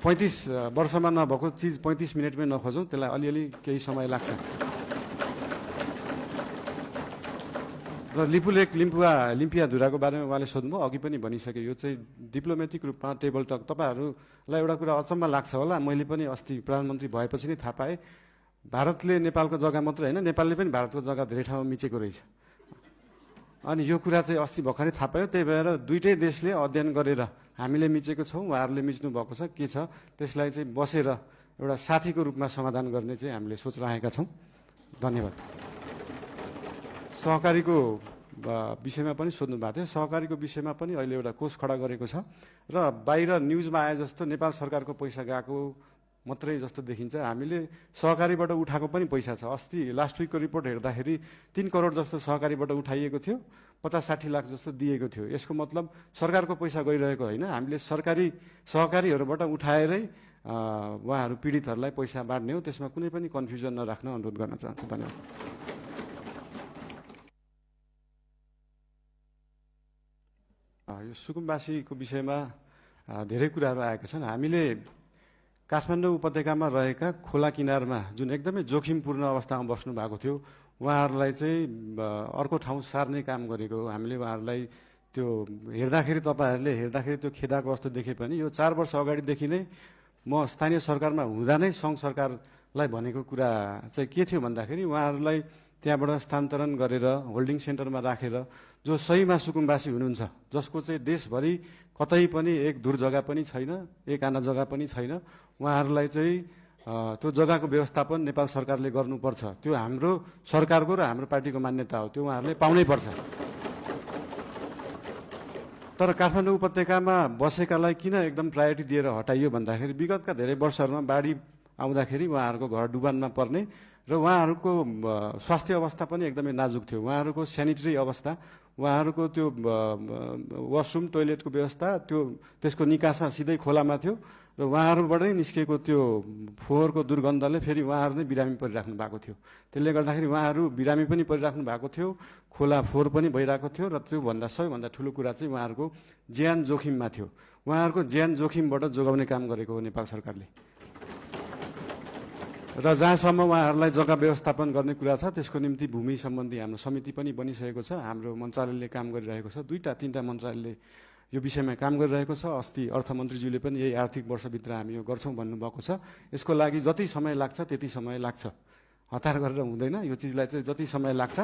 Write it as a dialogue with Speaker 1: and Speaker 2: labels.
Speaker 1: 35 वर्षमा नभएको चिज 35 मिनटमै नखोजौँ, त्यसलाई अलिअलि केही समय लाग्छ। र लिपुलेक लिम्पियाधुराको बारेमा उहाँले सोध्नुभयो, अघि पनि भनिसके, यो चाहिँ डिप्लोमेटिक रूपमा टेबल टक। तपाईँहरूलाई एउटा कुरा अचम्म लाग्छ होला, मैले पनि अस्ति प्रधानमन्त्री भएपछि नै थाहा पाएँ, भारतले नेपालको जग्गा मात्रै होइन, नेपालले पनि भारतको जग्गा धेरै ठाउँमा मिचेको रहेछ। अनि यो कुरा चाहिँ अस्ति भर्खरै थाहा पायो। त्यही भएर दुईटै देशले अध्ययन गरेर हामीले मिचेको छौँ, उहाँहरूले मिच्नु भएको छ, के छ त्यसलाई चाहिँ बसेर एउटा साथीको रूपमा समाधान गर्ने चाहिँ हामीले सोच राखेका छौँ। धन्यवाद। सहकारीको विषयमा पनि सोध्नु भएको थियो। सहकारीको विषयमा पनि अहिले एउटा कोष खडा गरेको छ र बाहिर न्युजमा आए जस्तो नेपाल सरकारको पैसा गएको मात्रै जस्तो देखिन्छ। हामीले सहकारीबाट उठाएको पनि पैसा छ। अस्ति लास्ट विकको रिपोर्ट हेर्दाखेरि 3 करोड जस्तो सहकारीबाट उठाइएको थियो, 50-60 लाख जस्तो दिएको थियो। यसको मतलब सरकारको पैसा गइरहेको होइन, हामीले सहकारीहरूबाट उठाएरै उहाँहरू पीडितहरूलाई पैसा बाँड्ने हो। त्यसमा कुनै पनि कन्फ्युजन नराख्न अनुरोध गर्न चाहन्छु। धन्यवाद। यो सुकुम्बासीको विषयमा धेरै कुराहरू आएका छन्। हामीले काठमाडौँ उपत्यकामा रहेका खोला किनारमा जुन एकदमै जोखिमपूर्ण अवस्थामा बस्नु भएको थियो, उहाँहरूलाई चाहिँ अर्को ठाउँ सार्ने काम गरेको हो। हामीले उहाँहरूलाई त्यो हेर्दाखेरि, तपाईँहरूले हेर्दाखेरि त्यो खेदाको अवस्था देखे पनि यो 4 वर्ष अगाडिदेखि नै म स्थानीय सरकारमा हुँदा नै सङ्घ सरकारलाई भनेको कुरा चाहिँ के थियो भन्दाखेरि, उहाँहरूलाई त्यहाँबाट स्थानान्तरण गरेर होल्डिङ सेन्टरमा राखेर जो सहीमा सुकुम्बासी हुनुहुन्छ, जसको चाहिँ देशभरि कतै पनि एक धुर जग्गा पनि छैन, एक आना जग्गा पनि छैन, उहाँहरूलाई चाहिँ त्यो जग्गाको व्यवस्थापन नेपाल सरकारले गर्नुपर्छ। त्यो हाम्रो सरकारको र हाम्रो पार्टीको मान्यता हो, त्यो उहाँहरूले पाउनै पर्छ। तर काठमाडौँ उपत्यकामा बसेकालाई किन एकदम प्रायोरिटी दिएर हटाइयो भन्दाखेरि, विगतका धेरै वर्षहरूमा बाढी आउँदाखेरि उहाँहरूको घर डुबानमा पर्ने र उहाँहरूको स्वास्थ्य अवस्था पनि एकदमै नाजुक थियो। उहाँहरूको सेनिटरी अवस्था, उहाँहरूको त्यो वासरुम टोइलेटको व्यवस्था, त्यसको निकासा सिधै खोलामा थियो र उहाँहरूबाटै निस्केको त्यो फोहोरको दुर्गन्धले फेरि उहाँहरू नै बिरामी परिराख्नु भएको थियो। त्यसले गर्दाखेरि उहाँहरू बिरामी पनि परिराख्नु भएको थियो, खोला फोहोर पनि भइरहेको थियो र त्योभन्दा सबैभन्दा ठुलो कुरा चाहिँ उहाँहरूको ज्यान जोखिममा थियो। उहाँहरूको ज्यान जोखिमबाट जोगाउने काम गरेको हो नेपाल सरकारले। र जहाँसम्म उहाँहरूलाई जग्गा व्यवस्थापन गर्ने कुरा छ, त्यसको निम्ति भूमि सम्बन्धी हाम्रो समिति पनि बनिसकेको छ। हाम्रो मन्त्रालयले काम गरिरहेको छ, 2-3टा मन्त्रालयले यो विषयमा काम गरिरहेको छ। अस्ति अर्थमन्त्रीज्यूले पनि यही आर्थिक वर्षभित्र हामी यो गर्छौँ भन्नुभएको छ। यसको लागि जति समय लाग्छ त्यति समय लाग्छ, हतार गरेर हुँदैन। यो चिजलाई चाहिँ जति समय लाग्छ